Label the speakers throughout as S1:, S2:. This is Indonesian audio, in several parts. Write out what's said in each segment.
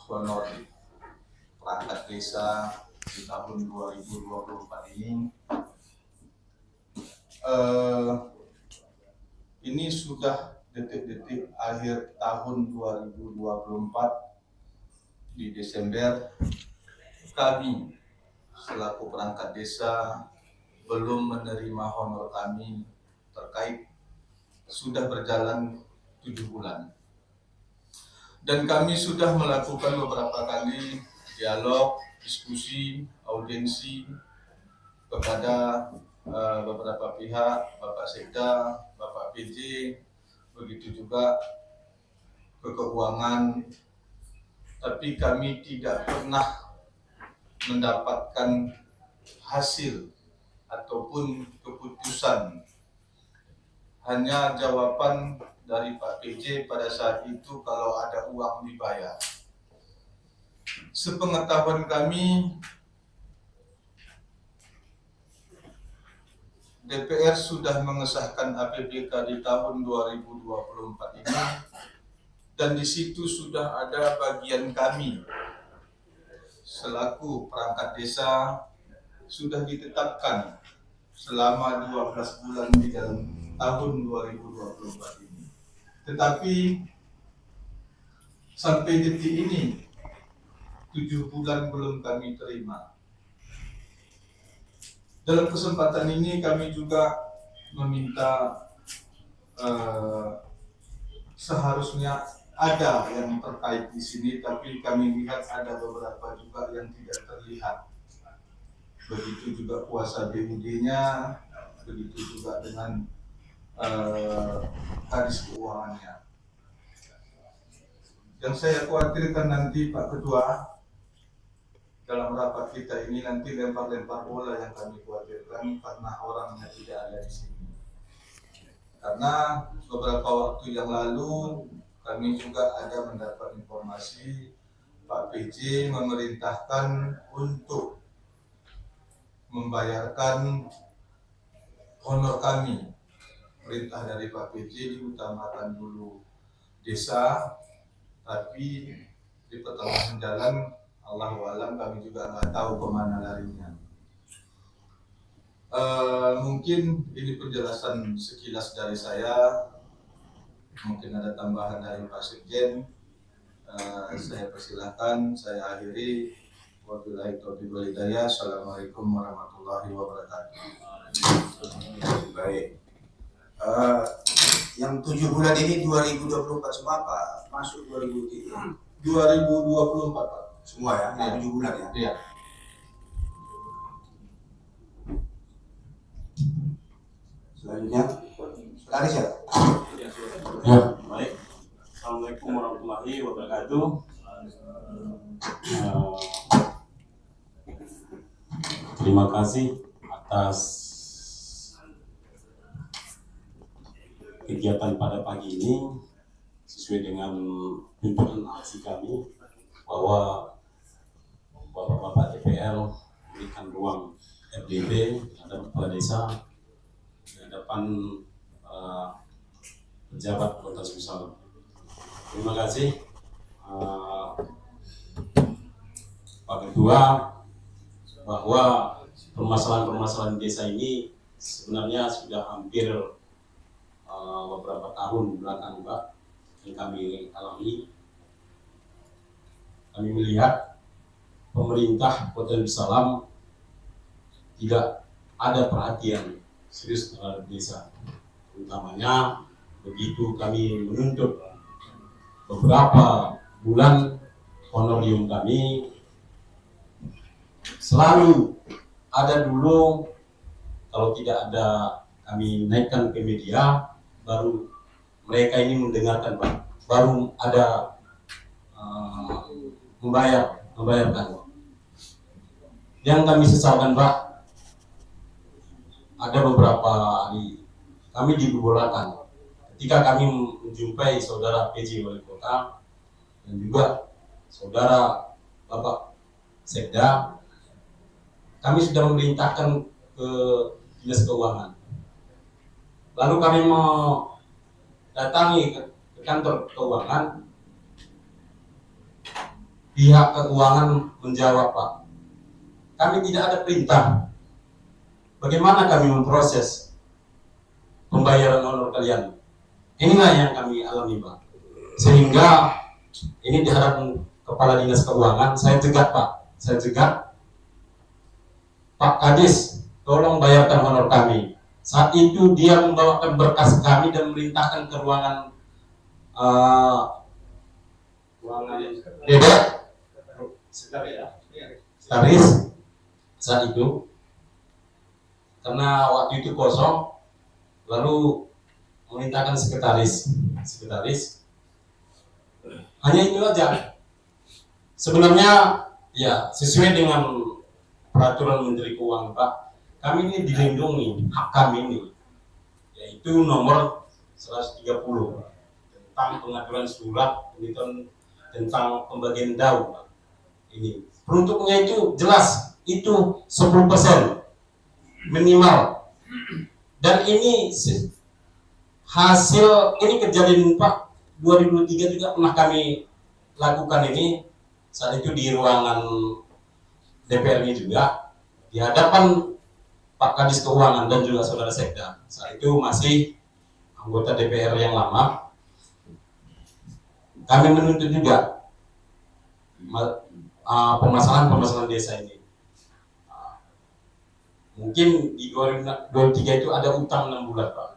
S1: honor perangkat desa di tahun 2024 ini sudah detik-detik akhir tahun 2024 di Desember. Kami selaku perangkat desa belum menerima honor kami terkait sudah berjalan 7 bulan. Dan kami sudah melakukan beberapa kali dialog, diskusi, audiensi kepada beberapa pihak, Bapak Sekda, Bapak PJ, begitu juga ke keuangan, tapi kami tidak pernah mendapatkan hasil ataupun keputusan. Hanya jawaban dari Pak PJ pada saat itu kalau ada uang dibayar. Sepengetahuan kami, DPR sudah mengesahkan APBK di tahun 2024 ini, dan di situ sudah ada bagian kami selaku perangkat desa sudah ditetapkan selama 12 bulan di dalam tahun 2024 ini. Tetapi sampai detik ini 7 bulan belum kami terima. Dalam kesempatan ini kami juga meminta seharusnya ada yang terkait di sini, tapi kami lihat ada beberapa juga yang tidak terlihat. Begitu juga kuasa BUD-nya, begitu juga dengan hadis keuangannya. Yang saya khawatirkan nanti Pak Ketua, dalam rapat kita ini nanti lempar-lempar bola yang kami khawatirkan karena orangnya tidak ada di sini. Karena beberapa waktu yang lalu kami juga ada mendapat informasi Pak PJ memerintahkan untuk membayarkan honor kami. Perintah dari Pak PJ diutamakan dulu desa, tapi di pertengahan jalan Allahu alam kami juga nggak tahu kemana larinya. Mungkin ini penjelasan sekilas dari saya. Mungkin ada tambahan dari Pak Sekjen. Saya persilahkan, saya akhiri. Wabillahi taufiq wal hidayah. Assalamualaikum warahmatullahi wabarakatuh.
S2: Baik. Yang 7 bulan ini 2024 semua apa? Masuk
S1: 2024 Pak.
S2: Semua ya,
S1: Ya.
S2: 7 bulan ya.
S1: Iya.
S2: Selanjutnya, Laris ya.
S3: Ya, baik. Assalamualaikum warahmatullahi wabarakatuh. Terima kasih atas kegiatan pada pagi ini sesuai dengan tuntutan aksi kami bahwa Bapak-bapak DPR memberikan ruang RDP terhadap kepala desa di hadapan pejabat Kota Sumsel. Terima kasih Pak Ketua, bahwa permasalahan-permasalahan desa ini sebenarnya sudah hampir beberapa tahun belakang Pak yang kami alami. Kami melihat pemerintah Kota Darussalam tidak ada perhatian serius terhadap desa, utamanya begitu kami menuntut beberapa bulan honorium kami selalu ada dulu, kalau tidak ada kami naikkan ke media baru mereka ini mendengarkan Pak, baru ada membayarkan. Yang kami sesalkan Pak, ada beberapa hari kami dibubarkan ketika kami menjumpai saudara PJ Wali Kota dan juga saudara Bapak Sekda. Kami sudah memerintahkan ke Dinas Keuangan. Lalu kami mau datangi ke kantor keuangan. pihak keuangan menjawab, Pak, kami tidak ada perintah. Bagaimana kami memproses pembayaran honor kalian? Inilah yang kami alami, Pak. Sehingga ini diharapkan Kepala Dinas Keuangan, saya cegat, Pak. Saya cegat, Pak Kadis, tolong bayarkan honor kami. Saat itu dia membawakan berkas kami dan memerintahkan ke ruangan Dedek Sekretaris saat itu, karena waktu itu kosong, lalu memerintahkan sekretaris. Hanya itu aja. Sebenarnya ya sesuai dengan peraturan Menteri Keuangan, Pak, kami ini dilindungi hak kami ini, yaitu nomor 130 tentang pengaturan surat tentang pembagian daun, Pak. Ini peruntuknya itu jelas, itu 10% minimal. Dan ini hasil ini kejadian, Pak, 2003 juga pernah kami lakukan ini. Saat itu di ruangan DPR ini juga, di hadapan Pak Kadis Keuangan dan juga Saudara Sekda. Saat itu masih anggota DPR yang lama. Kami menuntut juga permasalahan desa ini. Mungkin di 2023 itu ada utang 6 bulan, Pak.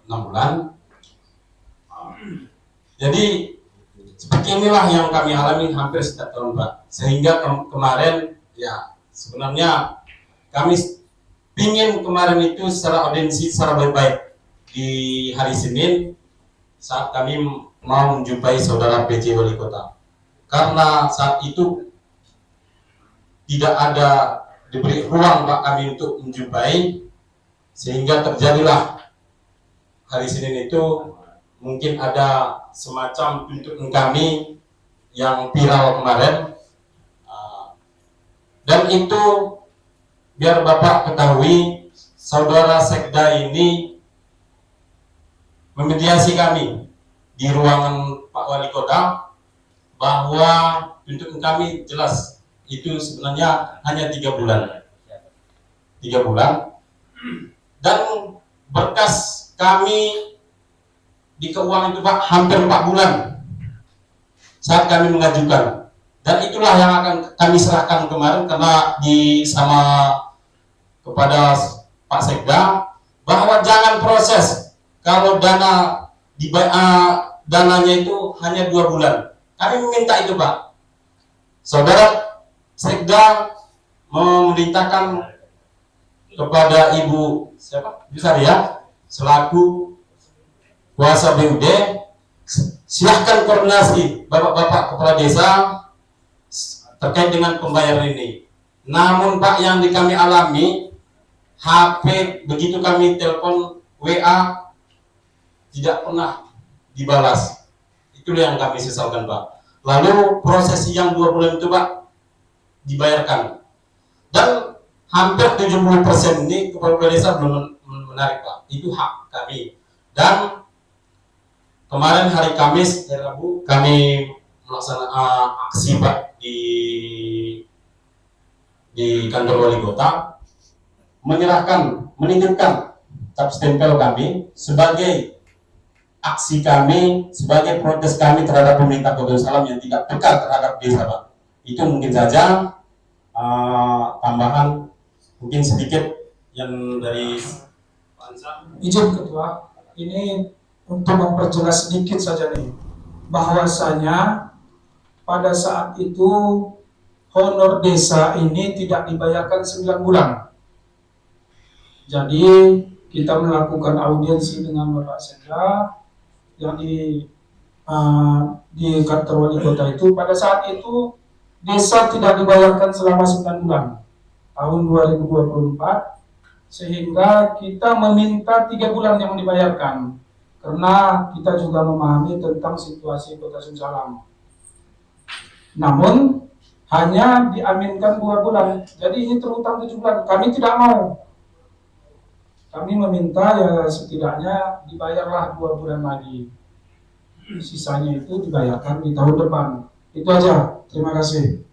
S3: 6 bulan. Jadi seperti inilah yang kami alami hampir setiap tahun, Pak. Sehingga kemarin ya sebenarnya kami pingin kemarin itu secara audiensi secara baik-baik di hari Senin saat kami mau menjumpai Saudara PJ Wali Kota. Karena saat itu tidak ada diberi ruang, Pak, kami untuk menjumpai, sehingga terjadilah hari Senin itu mungkin ada semacam tuntutan kami yang viral kemarin, dan itu biar Bapak ketahui, Saudara Sekda ini memediasi kami di ruangan Pak Wali Kota bahwa tuntutan kami jelas itu sebenarnya hanya 3 bulan. 3 bulan. Dan berkas kami di keuangan itu, Pak, hampir 4 bulan saat kami mengajukan. Dan itulah yang akan kami serahkan kemarin karena kepada Pak Sekda bahwa jangan proses kalau dananya itu hanya 2 bulan. Kami meminta itu, Pak. Saudara Sekda memerintahkan kepada Ibu Bisaria selaku kuasa BUD, silahkan koordinasi Bapak-bapak kepala desa terkait dengan pembayaran ini. Namun, Pak, yang kami alami, HP begitu kami telepon, WA tidak pernah dibalas. Itulah yang kami sesalkan, Pak. Lalu proses yang 2 bulan itu, Pak, dibayarkan. Dan hampir 70% ini kepala desa belum menarik, Pak. Itu hak kami. Dan kemarin hari Kamis, hari Rabu, kami melaksanakan aksi, Pak, di kantor Wali Kota, menitipkan cap stempel kami sebagai aksi kami, sebagai protes kami terhadap pemerintah Kota Salam yang tidak peka terhadap desa, Pak. Itu mungkin saja tambahan mungkin sedikit yang dari Pak Ansar.
S4: Izin Ketua, ini untuk memperjelas sedikit saja nih, bahwasanya pada saat itu honor desa ini tidak dibayarkan 9 bulan. Jadi kita melakukan audiensi dengan Bapak Sekda yang di kantor Wali Kota itu. Pada saat itu desa tidak dibayarkan selama 9 bulan tahun 2024, sehingga kita meminta 3 bulan yang dibayarkan karena kita juga memahami tentang situasi Kota Sumsalam. Namun hanya diaminkan 2 bulan, jadi ini terutang 7 bulan. Kami tidak mau. Kami meminta ya setidaknya dibayarlah 2 bulan lagi. Sisanya itu dibayarkan di tahun depan. Itu aja. Terima kasih.